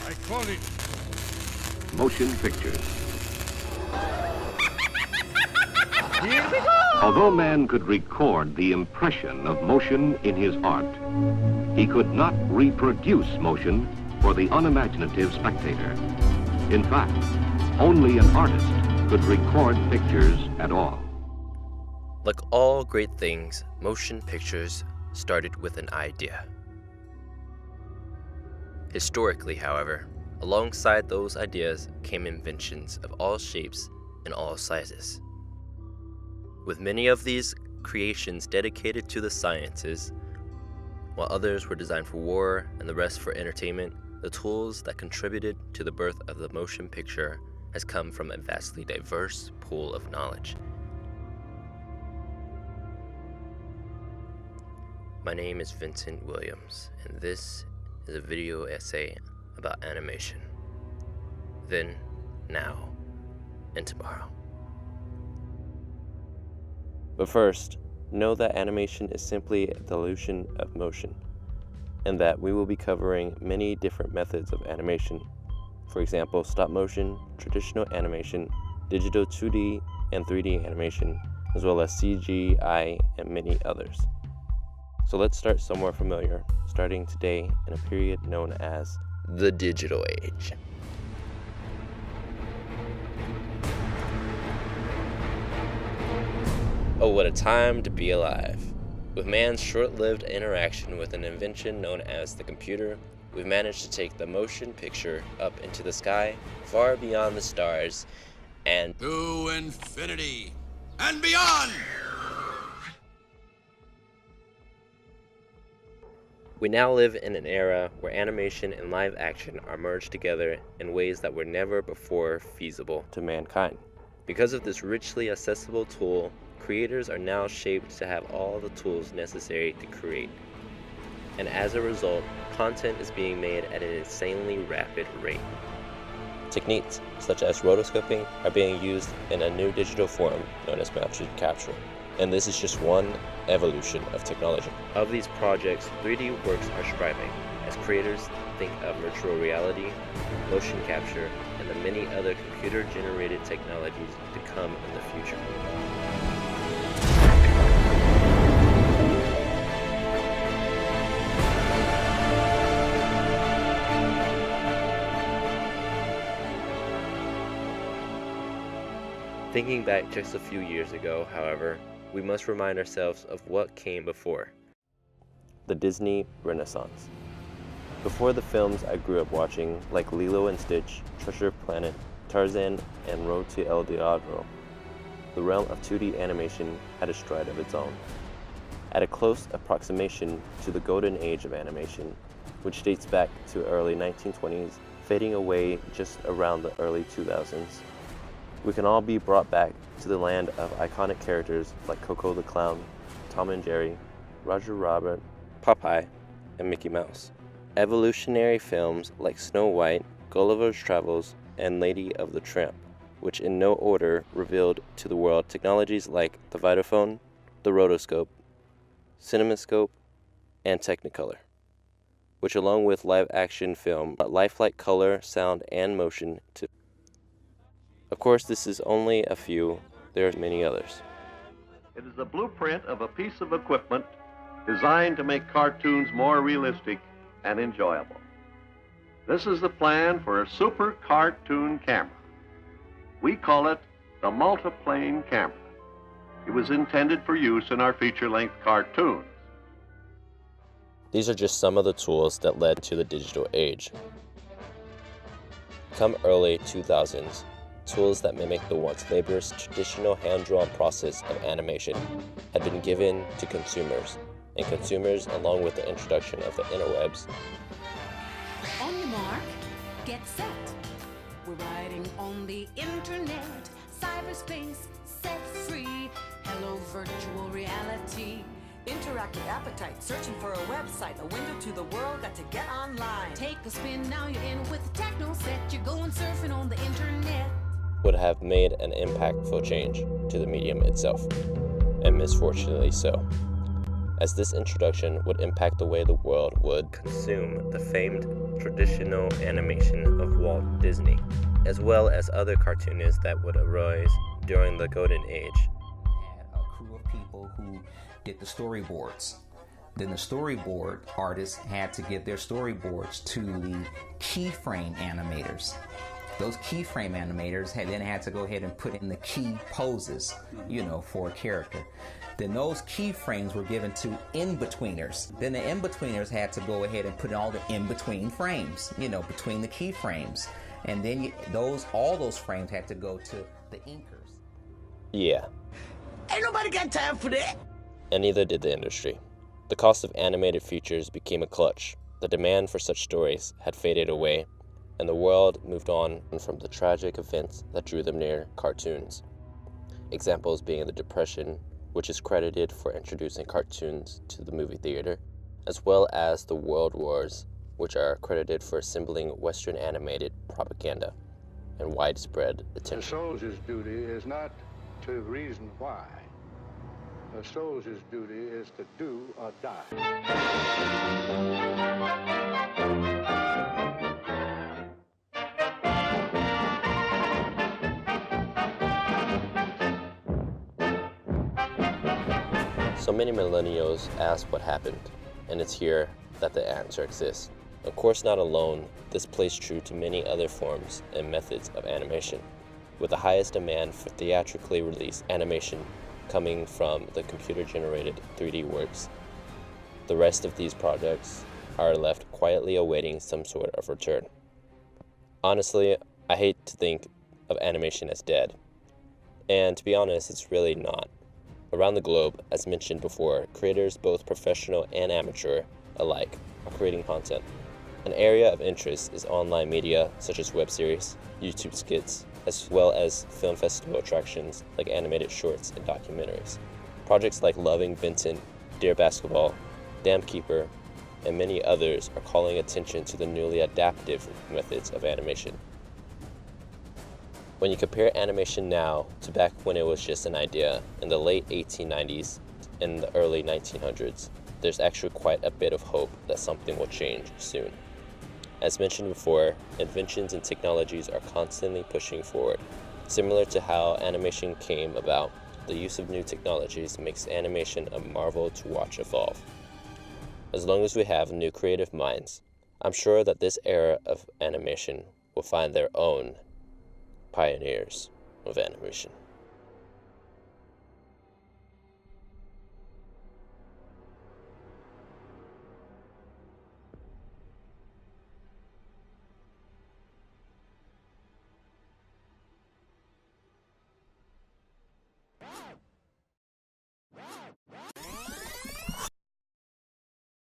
I call it motion pictures. Here we go! Although man could record the impression of motion in his art, he could not reproduce motion for the unimaginative spectator. In fact, only an artist could record pictures at all. Like all great things, motion pictures started with an idea. Historically, however, alongside those ideas came inventions of all shapes and all sizes. With many of these creations dedicated to the sciences, while others were designed for war and the rest for entertainment, the tools that contributed to the birth of the motion picture has come from a vastly diverse pool of knowledge. My name is Vincent Williams, and this is a video essay about animation. Then, now, and tomorrow. But first, know that animation is simply a dilution of motion, and that we will be covering many different methods of animation. For example, stop motion, traditional animation, digital 2D and 3D animation, as well as CGI and many others. So let's start somewhere familiar, starting today in a period known as the digital age. Oh, what a time to be alive. With man's short-lived interaction with an invention known as the computer, we've managed to take the motion picture up into the sky, far beyond the stars, and to infinity and beyond! We now live in an era where animation and live action are merged together in ways that were never before feasible to mankind. Because of this richly accessible tool, creators are now shaped to have all the tools necessary to create. And as a result, content is being made at an insanely rapid rate. Techniques such as rotoscoping are being used in a new digital form known as motion capture. And this is just one evolution of technology. Of these projects, 3D works are striving as creators think of virtual reality, motion capture, and the many other computer-generated technologies to come in the future. Thinking back just a few years ago, however, we must remind ourselves of what came before. The Disney Renaissance. Before the films I grew up watching, like Lilo and Stitch, Treasure Planet, Tarzan, and Road to El Dorado, the realm of 2D animation had a stride of its own. At a close approximation to the golden age of animation, which dates back to early 1920s, fading away just around the early 2000s, we can all be brought back to the land of iconic characters like Coco the Clown, Tom and Jerry, Roger Rabbit, Popeye, and Mickey Mouse. Evolutionary films like Snow White, Gulliver's Travels, and Lady of the Tramp, which in no order revealed to the world technologies like the Vitaphone, the rotoscope, cinemascope, and Technicolor, which along with live-action film brought lifelike color, sound, and motion to. Of course, this is only a few. There are many others. It is the blueprint of a piece of equipment designed to make cartoons more realistic and enjoyable. This is the plan for a super cartoon camera. We call it the multiplane camera. It was intended for use in our feature-length cartoons. These are just some of the tools that led to the digital age. Come early 2000s, tools that mimic the once laborious traditional hand-drawn process of animation had been given to consumers, and consumers, along with the introduction of the interwebs. On your mark, get set. We're riding on the internet, cyberspace, set free. Hello, virtual reality. Interactive appetite, searching for a website, a window to the world, got to get online. Take a spin, now you're in with the techno set. You're going surfing on the internet. Would have made an impactful change to the medium itself, and misfortunately so. as this introduction would impact the way the world would consume the famed traditional animation of Walt Disney, as well as other cartoonists that would arise during the Golden Age. Had a crew of people who did the storyboards. Then the storyboard artists had to give their storyboards to the keyframe animators. Those keyframe animators had to go ahead and put in the key poses, for a character. Then those keyframes were given to in-betweeners. Then the in-betweeners had to go ahead and put in all the in-between frames, between the keyframes. And then all those frames had to go to the inkers. Yeah. Ain't nobody got time for that. And neither did the industry. The cost of animated features became a clutch. The demand for such stories had faded away, and the world moved on from the tragic events that drew them near cartoons. Examples being the Depression, which is credited for introducing cartoons to the movie theater, as well as the World Wars, which are credited for assembling Western animated propaganda and widespread attention. The soldier's duty is not to reason why. The soldier's duty is to do or die. So many millennials ask what happened, and it's here that the answer exists. Of course not alone, this plays true to many other forms and methods of animation, with the highest demand for theatrically released animation coming from the computer-generated 3D works. The rest of these projects are left quietly awaiting some sort of return. Honestly, I hate to think of animation as dead, and to be honest, it's really not. Around the globe, as mentioned before, creators, both professional and amateur alike, are creating content. An area of interest is online media such as web series, YouTube skits, as well as film festival attractions like animated shorts and documentaries. Projects like Loving Benton, Dear Basketball, Dam Keeper, and many others are calling attention to the newly adaptive methods of animation. When you compare animation now to back when it was just an idea in the late 1890s and the early 1900s, there's actually quite a bit of hope that something will change soon. As mentioned before, inventions and technologies are constantly pushing forward. Similar to how animation came about, the use of new technologies makes animation a marvel to watch evolve. As long as we have new creative minds, I'm sure that this era of animation will find their own pioneers of animation.